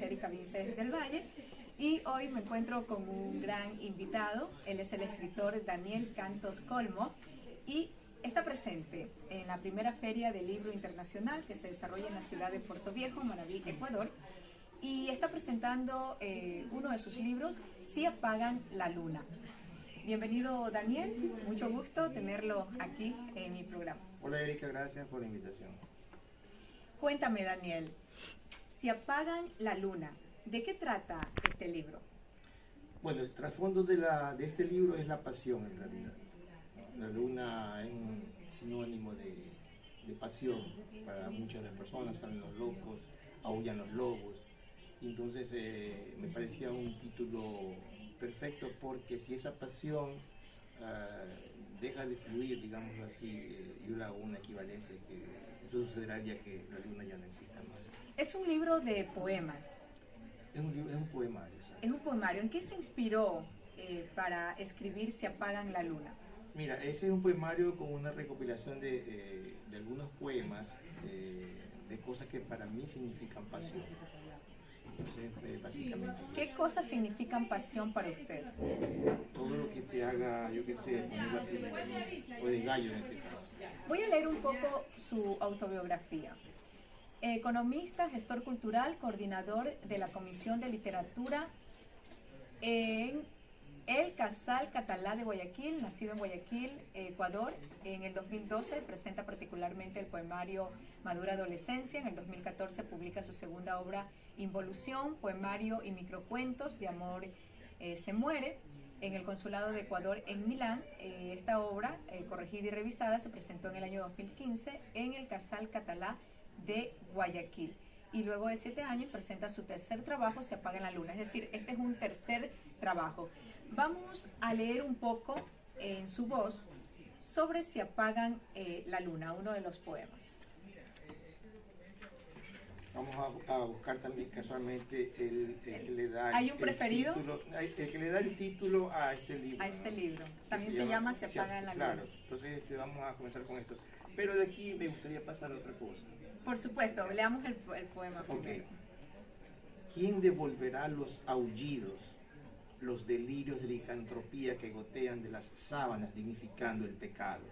Erika Vinces del Valle y hoy me encuentro con un gran invitado. Él es el escritor Daniel Cantos Colmo y está presente en la primera Feria del Libro Internacional que se desarrolla en la ciudad de Puerto Viejo, Manabí, Ecuador, y está presentando uno de sus libros, Si apagan la luna. Bienvenido, Daniel, mucho gusto tenerlo aquí en mi programa. Hola Erika, gracias por la invitación. Cuéntame, Daniel, Si apagan la luna, ¿de qué trata este libro? Bueno, el trasfondo de este libro es la pasión en realidad. La luna es un sinónimo de pasión para muchas de las personas, salen los locos, aullan los lobos. Entonces me parecía un título perfecto porque si esa pasión deja de fluir, digamos así, yo le hago una equivalencia que eso sucederá el día que la luna ya no exista más. Es un libro de poemas. Es un poemario. ¿Sabes? Es un poemario. ¿En qué se inspiró para escribir Si apagan la luna? Mira, ese es un poemario con una recopilación de algunos poemas, de cosas que para mí significan pasión. Entonces, básicamente... ¿Qué cosas significan pasión para usted? Todo lo que te haga, yo qué sé, poner la piel o de gallo en este caso. Voy a leer un poco su autobiografía. Economista, gestor cultural, coordinador de la Comisión de Literatura en el Casal Catalá de Guayaquil, nacido en Guayaquil, Ecuador. En el 2012 presenta particularmente el poemario Madura Adolescencia. En el 2014 publica su segunda obra Involución, poemario y microcuentos de amor se muere. En el Consulado de Ecuador en Milán, esta obra, corregida y revisada, se presentó en el año 2015 en el Casal Catalá de Guayaquil. Y luego de 7 años presenta su tercer trabajo, Se apaga la luna. Es decir, este es un tercer trabajo. Vamos a leer un poco en su voz sobre Si apagan la luna, uno de los poemas. Vamos a buscar también casualmente el que le da ¿Hay un preferido? el que le da el título a este libro. A este libro. También se llama Se apagan la luna. Claro, entonces vamos a comenzar con esto. Pero de aquí me gustaría pasar a otra cosa. Por supuesto, leamos el poema primero. Okay. ¿Quién devolverá los aullidos, los delirios de licantropía que gotean de las sábanas dignificando el pecado?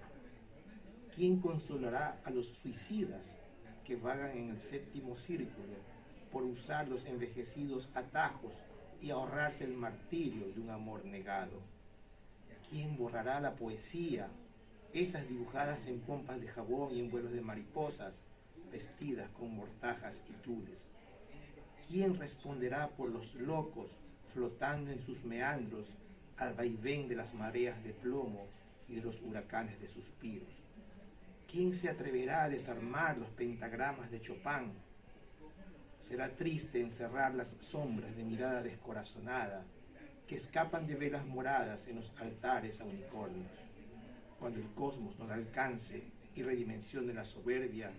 ¿Quién consolará a los suicidas que vagan en el séptimo círculo por usar los envejecidos atajos y ahorrarse el martirio de un amor negado? ¿Quién borrará la poesía, esas dibujadas en pompas de jabón y en vuelos de mariposas, vestidas con mortajas y tules? ¿Quién responderá por los locos flotando en sus meandros al vaivén de las mareas de plomo y de los huracanes de suspiros? ¿Quién se atreverá a desarmar los pentagramas de Chopin? Será triste encerrar las sombras de mirada descorazonada que escapan de velas moradas en los altares a unicornios. Cuando el cosmos nos alcance y redimensione la soberbia,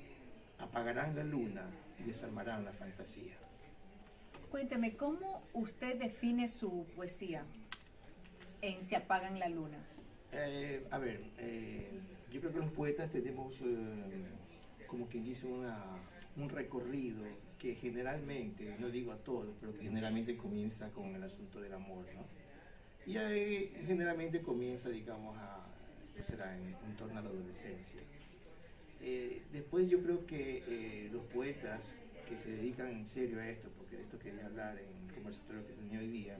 apagarán la luna y desarmarán la fantasía. Cuénteme, ¿cómo usted define su poesía en Si apagan la luna? Yo creo que los poetas tenemos, como quien dice, un recorrido que generalmente, no digo a todos, pero que generalmente comienza con el asunto del amor, ¿no? Y ahí generalmente comienza, digamos, en torno a la adolescencia. Después yo creo que los poetas que se dedican en serio a esto, porque de esto quería hablar en el conversatorio que tenía hoy día,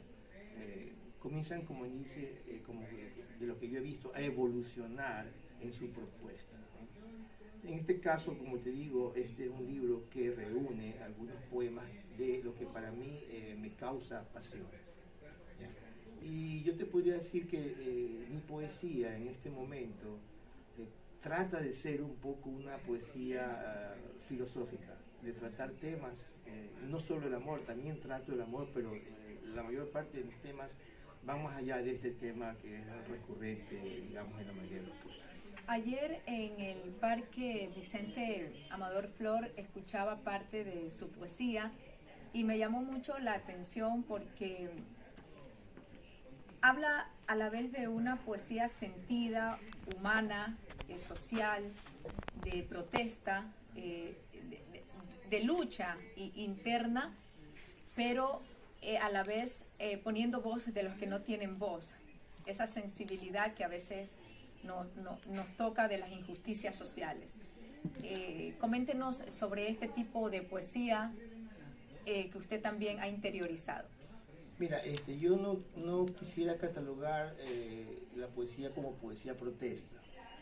comienzan, como dice, como de lo que yo he visto, a evolucionar en su propuesta, ¿no? En este caso, como te digo, este es un libro que reúne algunos poemas de lo que para mí me causa pasiones, ¿ya? Y yo te podría decir que mi poesía en este momento trata de ser un poco una poesía filosófica, de tratar temas, no solo el amor, también trato el amor, pero la mayor parte de mis temas van más allá de este tema que es recurrente, digamos, en la mayoría de los casos. Ayer en el Parque Vicente Amador Flor escuchaba parte de su poesía y me llamó mucho la atención porque habla a la vez de una poesía sentida, humana, social, de protesta, de lucha interna, pero a la vez poniendo voz de los que no tienen voz, esa sensibilidad que a veces nos toca de las injusticias sociales. Coméntenos sobre este tipo de poesía que usted también ha interiorizado. Mira, yo no quisiera catalogar la poesía como poesía protesta,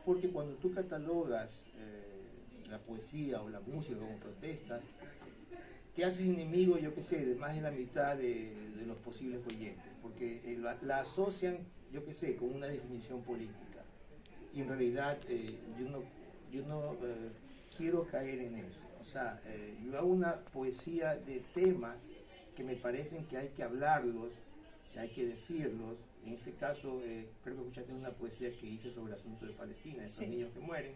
porque cuando tú catalogas la poesía o la música como protesta, te haces enemigo, yo qué sé, de más de la mitad de los posibles oyentes, porque la asocian, yo qué sé, con una definición política. Y en realidad yo no quiero caer en eso. O sea, yo hago una poesía de temas que me parecen que hay que hablarlos, que hay que decirlos. En este caso, creo que escuchaste una poesía que hice sobre el asunto de Palestina, estos niños que mueren.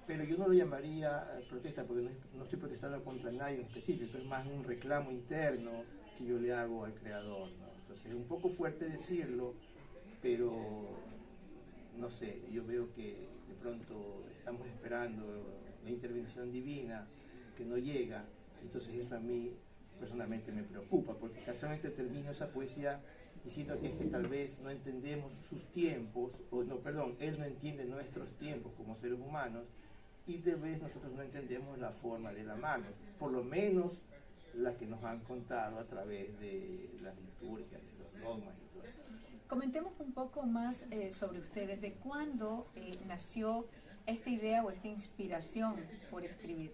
Pero yo no lo llamaría protesta, porque no estoy protestando contra nadie en específico, es más un reclamo interno que yo le hago al creador, ¿no? Entonces es un poco fuerte decirlo, pero no sé, yo veo que de pronto estamos esperando la intervención divina que no llega, entonces eso a mí personalmente me preocupa, porque casualmente termino esa poesía diciendo que es que tal vez no entendemos sus tiempos, o no, perdón, él no entiende nuestros tiempos como seres humanos, y tal vez nosotros no entendemos la forma de amarnos, por lo menos la que nos han contado a través de las liturgias, de los dogmas y todo esto. Comentemos un poco más sobre usted. ¿Desde cuándo nació esta idea o esta inspiración por escribir?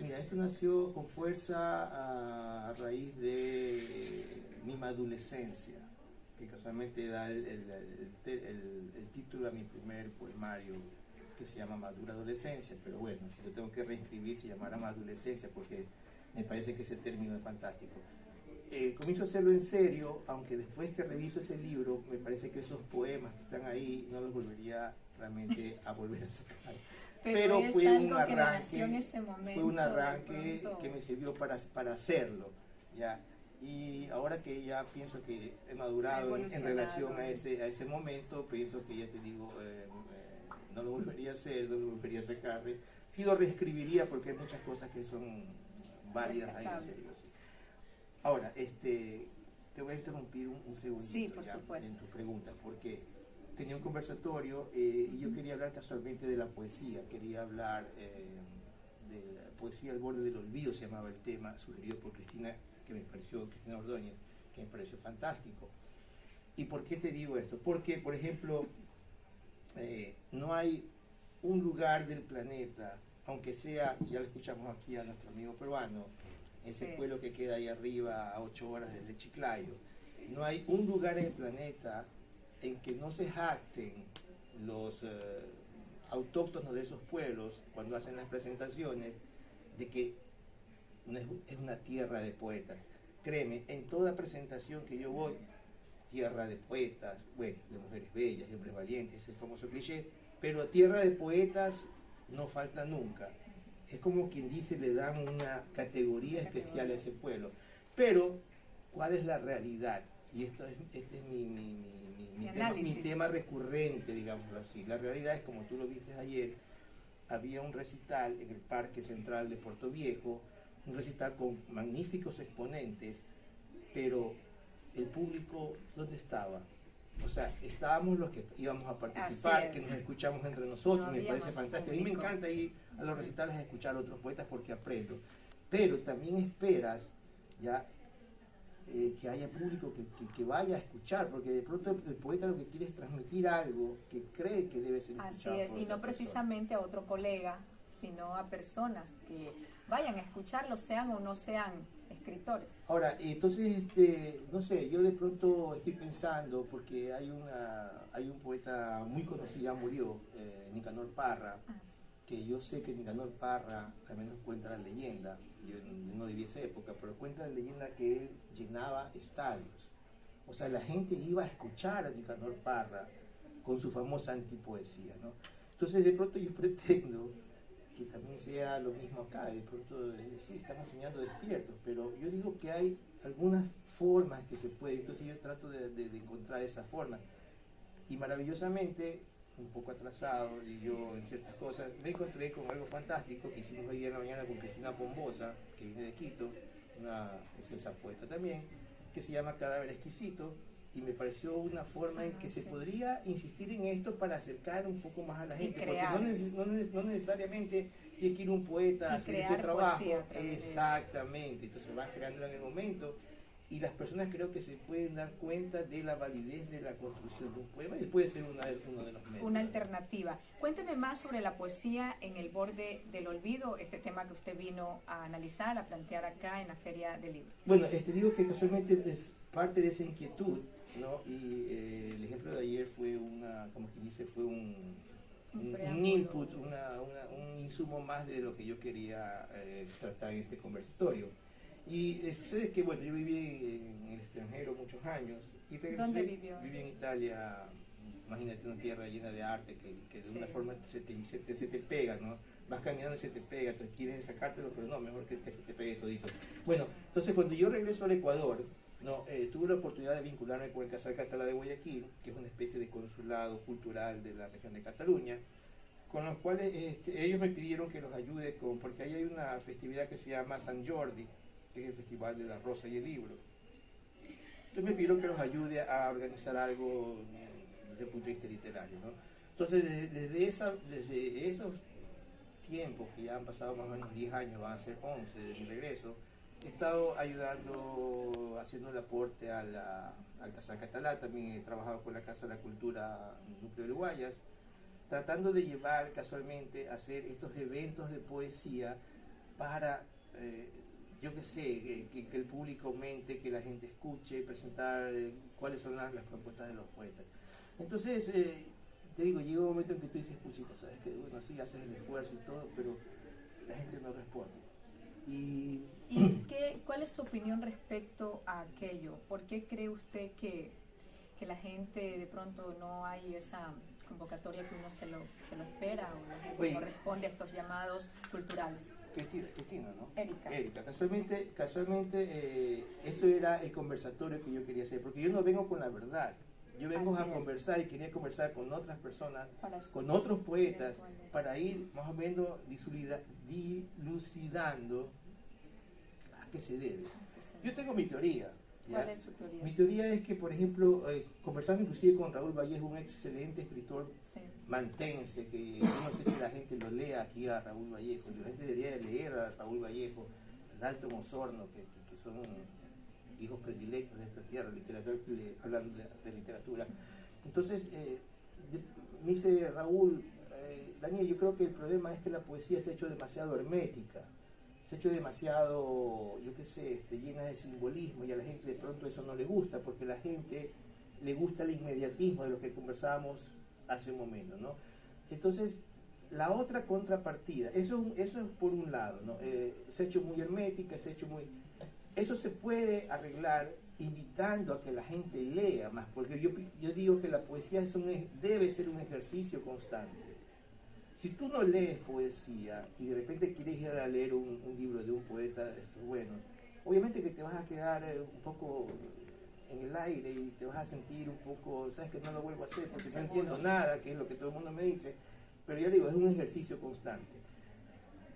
Mira, esto nació con fuerza a raíz de mi madulescencia, que casualmente da el título a mi primer poemario, que se llama Madura Adolescencia, pero bueno, si lo tengo que reescribir se llamará Madulescencia, porque me parece que ese término es fantástico. Comienzo a hacerlo en serio, aunque después que reviso ese libro, me parece que esos poemas que están ahí no los volvería realmente a volver a sacar. Pero fue un arranque que me sirvió para hacerlo, ¿ya? Y ahora que ya pienso que he madurado en relación a ese momento, pienso que ya te digo, no lo volvería a hacer, no lo volvería a sacar. Sí lo reescribiría porque hay muchas cosas que son válidas ahí en serio. Sí. Ahora, te voy a interrumpir un segundito, sí, por supuesto, en tu pregunta, porque tenía un conversatorio y yo quería hablar casualmente de la poesía, quería hablar de la poesía al borde del olvido, se llamaba el tema, sugerido por Cristina Ordóñez, que me pareció fantástico. ¿Y por qué te digo esto? Porque, por ejemplo, no hay un lugar del planeta, aunque sea, ya lo escuchamos aquí a nuestro amigo peruano, ese pueblo que queda ahí arriba a 8 horas desde Chiclayo, no hay un lugar en el planeta en que no se jacten los autóctonos de esos pueblos cuando hacen las presentaciones de que es una tierra de poetas. Créeme, en toda presentación que yo voy, tierra de poetas, bueno, de mujeres bellas, de hombres valientes, es el famoso cliché, pero tierra de poetas no falta nunca. Es como quien dice, le dan una categoría especial a ese pueblo. Pero, ¿cuál es la realidad? Y este es mi tema recurrente, digámoslo así. La realidad es, como tú lo viste ayer, había un recital en el Parque Central de Puerto Viejo, un recital con magníficos exponentes, pero el público, ¿dónde estaba? O sea, estábamos los que íbamos a participar, que nos escuchamos entre nosotros, me parece fantástico. A mí me encanta ir a los recitales a escuchar a otros poetas porque aprendo. Pero también esperas ya que haya público que vaya a escuchar, porque de pronto el poeta lo que quiere es transmitir algo que cree que debe ser escuchado. Así es, y no precisamente a otro colega, sino a personas que vayan a escucharlo, sean o no sean escritores. Ahora, entonces, no sé, yo de pronto estoy pensando, porque hay un poeta muy conocido, ya murió, Nicanor Parra, que yo sé que Nicanor Parra, al menos cuenta la leyenda, yo no viví esa época, pero cuenta la leyenda que él llenaba estadios. O sea, la gente iba a escuchar a Nicanor Parra con su famosa antipoesía, ¿no? Entonces, de pronto yo pretendo que también sea lo mismo acá, de pronto sí, estamos soñando despiertos, pero yo digo que hay algunas formas que se pueden, entonces yo trato de encontrar esas formas, y maravillosamente, un poco atrasado, y yo en ciertas cosas, me encontré con algo fantástico que hicimos hoy día en la mañana con Cristina Pombosa, que viene de Quito, una excelsa poeta también, que se llama Cadáver Exquisito, y me pareció una forma en que se podría insistir en esto para acercar un poco más a la gente, porque no necesariamente tiene que ir un poeta a hacer este trabajo. Exactamente, entonces vas creando en el momento, y las personas creo que se pueden dar cuenta de la validez de la construcción de un poema, y puede ser uno de los medios. Una alternativa. Cuénteme más sobre la poesía en el borde del olvido, este tema que usted vino a analizar, a plantear acá en la Feria del Libro. Bueno, digo que casualmente es parte de esa inquietud, ¿no? Y el ejemplo de ayer fue como que dice, fue un input, un insumo más de lo que yo quería tratar en este conversatorio. Y sucede que, bueno, yo viví en el extranjero muchos años y regresé. ¿Dónde vivió? Viví en Italia, imagínate una tierra llena de arte que de una forma se te pega, ¿no? Vas caminando y se te pega, te quieres sacártelo, pero no, mejor que se te pegue todito. Bueno, entonces cuando yo regreso al Ecuador, tuve la oportunidad de vincularme con el Casal Catalá de Guayaquil, que es una especie de consulado cultural de la región de Cataluña, con los cuales ellos me pidieron que los ayude porque ahí hay una festividad que se llama San Jordi, que es el Festival de la Rosa y el Libro. Entonces me pidieron que los ayude a organizar algo desde el punto de vista literario, ¿no? Entonces desde esos tiempos, que ya han pasado más o menos 10 años, van a ser 11 de mi regreso, he estado ayudando, haciendo el aporte al Casal Catalá. También he trabajado con la Casa de la Cultura Núcleo de Guayas, tratando de llevar casualmente a hacer estos eventos de poesía para, yo qué sé, que el público aumente, que la gente escuche, presentar cuáles son las propuestas de los poetas. Entonces, te digo, llega un momento en que tú dices, puchito, sabes que bueno, sí, haces el esfuerzo y todo, pero la gente no responde. ¿Y cuál es su opinión respecto a aquello? ¿Por qué cree usted que la gente de pronto no hay esa convocatoria que uno se lo espera o no responde a estos llamados culturales? Cristina, ¿no? Erika. Casualmente eso era el conversatorio que yo quería hacer, porque yo no vengo con la verdad. Yo vengo a conversar y quería conversar con otras personas, con otros poetas, para ir más o menos dilucidando a qué se debe. Yo tengo mi teoría. ¿Ya? ¿Cuál es su teoría? Mi teoría es que, por ejemplo, conversando inclusive con Raúl Vallejo, un excelente escritor mantense, que yo no sé si la gente lo lea aquí a Raúl Vallejo, la gente debería leer a Raúl Vallejo, Dalton Osorno, que son hijos predilectos de esta tierra, hablando de literatura. Entonces, me dice Raúl, Daniel, yo creo que el problema es que la poesía se ha hecho demasiado hermética, se ha hecho demasiado, yo qué sé, llena de simbolismo, y a la gente de pronto eso no le gusta, porque a la gente le gusta el inmediatismo de lo que conversábamos hace un momento, ¿no? Entonces, la otra contrapartida, eso es por un lado, ¿no? Se ha hecho muy hermética, eso se puede arreglar invitando a que la gente lea más, porque yo digo que la poesía debe ser un ejercicio constante. Si tú no lees poesía y de repente quieres ir a leer un libro de un poeta, bueno, obviamente que te vas a quedar un poco en el aire y te vas a sentir un poco, sabes que no lo vuelvo a hacer porque no entiendo nada, que es lo que todo el mundo me dice, pero ya digo, es un ejercicio constante.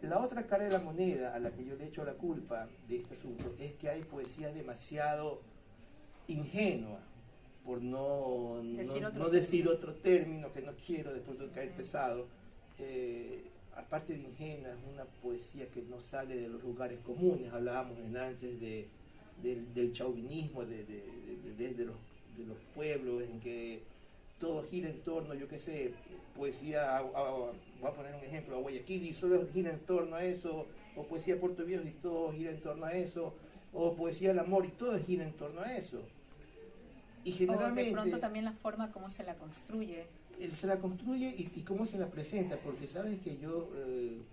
La otra cara de la moneda a la que yo le echo la culpa de este asunto es que hay poesía demasiado ingenua, por no decir otro término que no quiero después de caer pesado. Aparte de ingenua, es una poesía que no sale de los lugares comunes. Hablábamos antes del chauvinismo, de los pueblos, en que todo gira en torno, yo qué sé, poesía, voy a poner un ejemplo, a Guayaquil y solo gira en torno a eso, o poesía a Puerto Viejo y todo gira en torno a eso, o poesía al amor y todo gira en torno a eso. Y generalmente, o de pronto también la forma como se la construye. Se la construye y cómo se la presenta, porque sabes que yo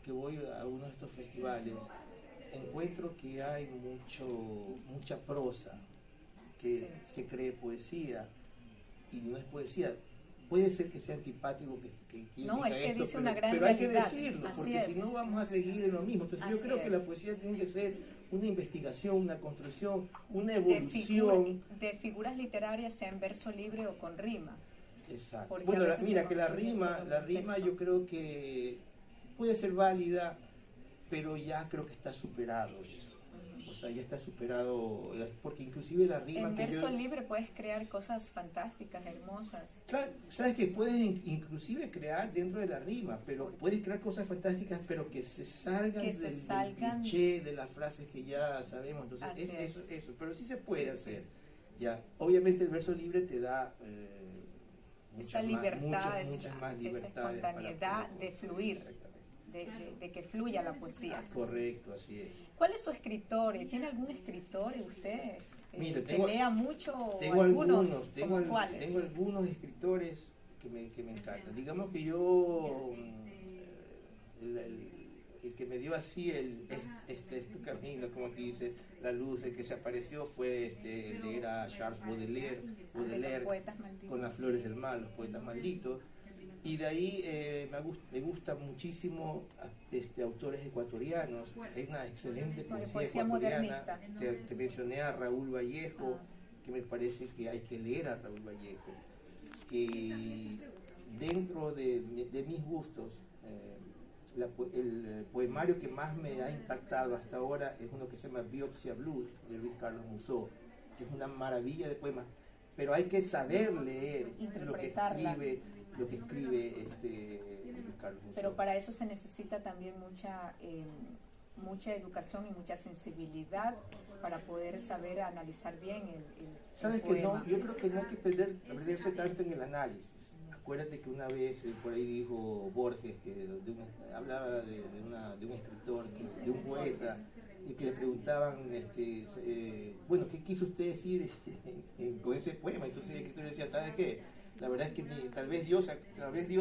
que voy a uno de estos festivales, encuentro que hay mucha prosa, que se cree poesía, y no es poesía. Puede ser que sea antipático que no, es que esto, dice una gran pero hay que realidad. decirlo, Así porque es. si no vamos a seguir en lo mismo. Entonces yo creo que la poesía tiene que ser una investigación, una construcción, una evolución. De figuras literarias, sea en verso libre o con rima. Exacto. Bueno, mira que la rima yo creo que puede ser válida, pero ya creo que está superado eso. O sea, ya está superado, porque inclusive la rima En que verso yo... libre puedes crear cosas fantásticas, hermosas. Claro, sabes que puedes inclusive crear dentro de la rima, pero puedes crear cosas fantásticas, pero que se salgan, del cliché, de las frases que ya sabemos. Entonces, eso, pero sí se puede hacer. Ya, obviamente el verso libre te da esa libertad, muchas más esa libertades, espontaneidad de fluir. De que fluya la poesía. Correcto, así es. ¿Cuál es su escritor? ¿Tiene algún escritor usted Mira, que lea mucho? Tengo algunos escritores que me encantan. Digamos que yo, el que me dio así este tu camino, como que dices, la luz, el que se apareció fue leer a Charles Baudelaire con Las flores del mal, los poetas malditos. Y de ahí me gusta muchísimo autores ecuatorianos. Hay una excelente poesía ecuatoriana. Te mencioné a Raúl Vallejo, que me parece que hay que leer a Raúl Vallejo. Y dentro de mis gustos, el poemario que más me ha impactado hasta ahora es uno que se llama Biopsia Blues, de Luis Carlos Musó, que es una maravilla de poemas. Pero hay que saber leer lo que escribe Luis Carlos Musó. Pero para eso se necesita también mucha educación y mucha sensibilidad para poder saber analizar bien el poema. Yo creo que no hay que perderse tanto en el análisis. Acuérdate que una vez por ahí dijo Borges que hablaba de un escritor, de un poeta, y que le preguntaban, bueno, ¿qué quiso usted decir con ese poema? Entonces el escritor decía, ¿sabe qué? La verdad es que tal vez Dios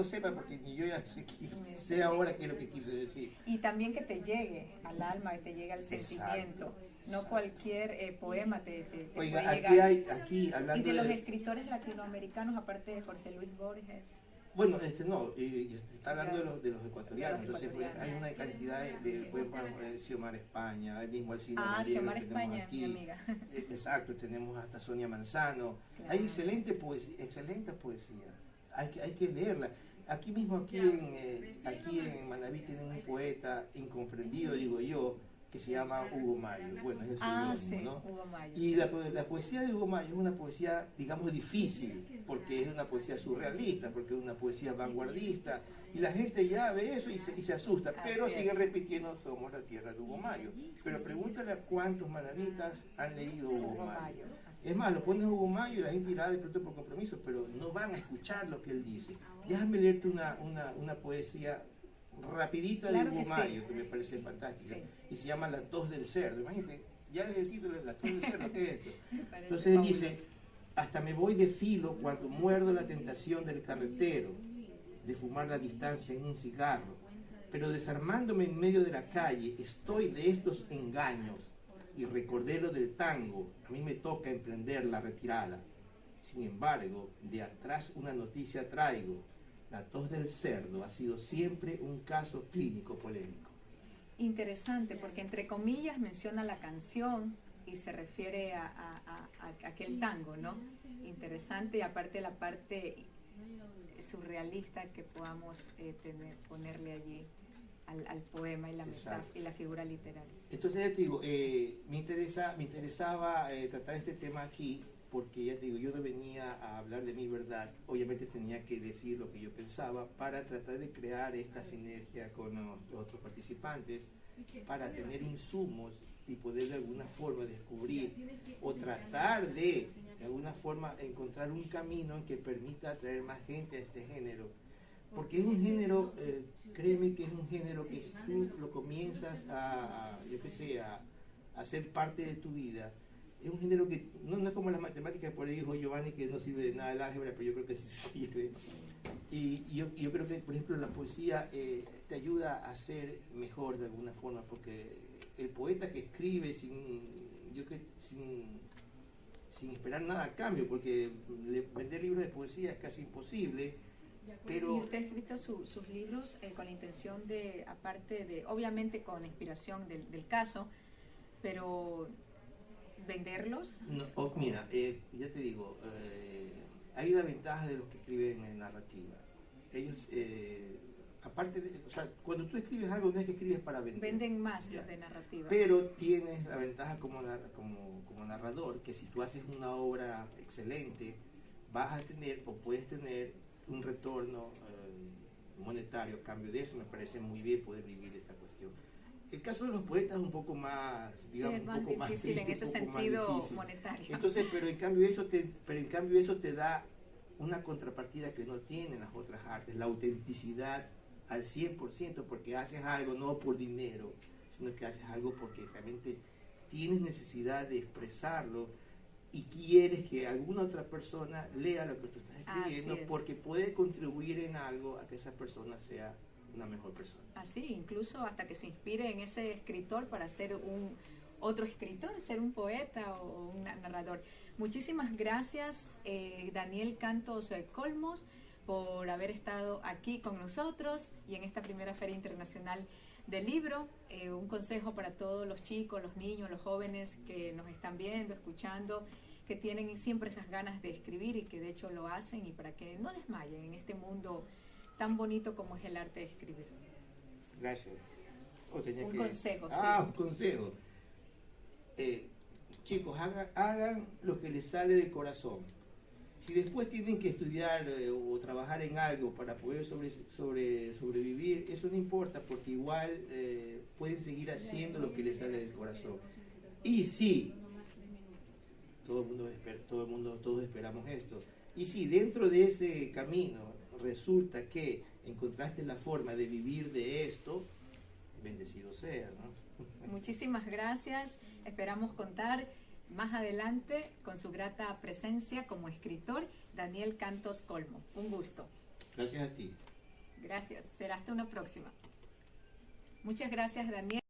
sepa, porque ni yo ya sé ahora qué es lo que quise decir. Y también que te llegue al alma, que te llegue al sentimiento. No cualquier poema te Oiga, puede llegar. aquí hablando y de los escritores latinoamericanos, aparte de Jorge Luis Borges. Bueno, está hablando de los ecuatorianos, entonces hay una cantidad de poemas, Xiomara España, el mismo Alcina Xiomara España, aquí. Mi amiga. Exacto, tenemos hasta Sonia Manzano. Claro. Hay excelente poesía, hay que leerla. Aquí mismo, aquí en Manabí tienen un poeta incomprendido, digo yo, que se llama Hugo Mayo. Bueno, es el seudónimo, ¿no? Hugo Mayo, y la poesía de Hugo Mayo es una poesía, digamos, difícil, porque es una poesía surrealista, porque es una poesía vanguardista, y la gente ya ve eso y se asusta, pero sigue repitiendo, somos la tierra de Hugo Mayo. Pero pregúntale a cuántos manabitas han leído Hugo Mayo. Es más, lo pones Hugo Mayo y la gente irá de pronto por compromiso, pero no van a escuchar lo que él dice. Déjame leerte una poesía rapidita de Hugo Mayo, que me parece fantástica, y se llama La tos del cerdo. Imagínate, ya desde el título, La tos del cerdo, ¿qué es esto? Entonces él dice, hasta me voy de filo cuando muerdo la tentación del carretero, de fumar la distancia en un cigarro, pero desarmándome en medio de la calle, estoy de estos engaños, y recordé lo del tango, a mí me toca emprender la retirada. Sin embargo, de atrás una noticia traigo. La tos del cerdo ha sido siempre un caso clínico polémico. Interesante, porque entre comillas menciona la canción y se refiere a aquel tango, ¿no? Interesante, y aparte la parte surrealista que podamos ponerle allí al poema y la metáfora y la figura literaria. Entonces ya te digo, me interesaba tratar este tema aquí, porque ya te digo, yo no venía a hablar de mi verdad, obviamente tenía que decir lo que yo pensaba para tratar de crear esta sinergia con los otros participantes, para tener insumos y poder de alguna forma descubrir o tratar de alguna forma encontrar un camino que permita atraer más gente a este género, porque es un género, créeme que es un género que si tú lo comienzas a hacer parte de tu vida, es un género que no es como las matemáticas, por ahí dijo Giovanni que no sirve de nada el álgebra, pero yo creo que sí sirve. Y yo creo que, por ejemplo, la poesía te ayuda a ser mejor de alguna forma, porque el poeta que escribe sin esperar nada a cambio, porque vender libros de poesía es casi imposible. Pero, y usted ha escrito sus libros con la intención de, aparte de, obviamente con inspiración del caso, pero venderlos. No, mira, ya te digo, hay una ventaja de los que escriben en narrativa. Ellos aparte de, o sea, cuando tú escribes algo no es que escribes para vender. Venden más Ya. los de narrativa. Pero tienes la ventaja como narrador, que si tú haces una obra excelente, vas a tener o puedes tener un retorno monetario a cambio de eso. Me parece muy bien poder vivir esta cuestión. El caso de los poetas es un poco más, digamos, sí, es más un poco más difícil triste, en ese un poco más sentido difícil. monetario. Entonces, pero en cambio eso te da una contrapartida que no tienen las otras artes, la autenticidad al 100%, porque haces algo no por dinero, sino que haces algo porque realmente tienes necesidad de expresarlo y quieres que alguna otra persona lea lo que tú estás escribiendo, porque puede contribuir en algo a que esa persona sea una mejor persona. Así, incluso hasta que se inspire en ese escritor para ser otro escritor, ser un poeta o un narrador. Muchísimas gracias, Daniel Cantos Colmos, por haber estado aquí con nosotros y en esta primera Feria Internacional del Libro. Un consejo para todos los chicos, los niños, los jóvenes que nos están viendo, escuchando, que tienen siempre esas ganas de escribir y que de hecho lo hacen, y para que no desmayen en este mundo tan bonito como es el arte de escribir. Gracias. Consejo. Un consejo. Chicos, hagan lo que les sale del corazón. Si después tienen que estudiar o trabajar en algo para poder sobrevivir, eso no importa, porque igual pueden seguir haciendo lo que les sale del corazón. Y sí, todos esperamos esto. Y si dentro de ese camino resulta que encontraste la forma de vivir de esto, bendecido sea, ¿no? Muchísimas gracias. Esperamos contar más adelante con su grata presencia como escritor, Daniel Cantos Colmo. Un gusto. Gracias a ti. Gracias. Será hasta una próxima. Muchas gracias, Daniel.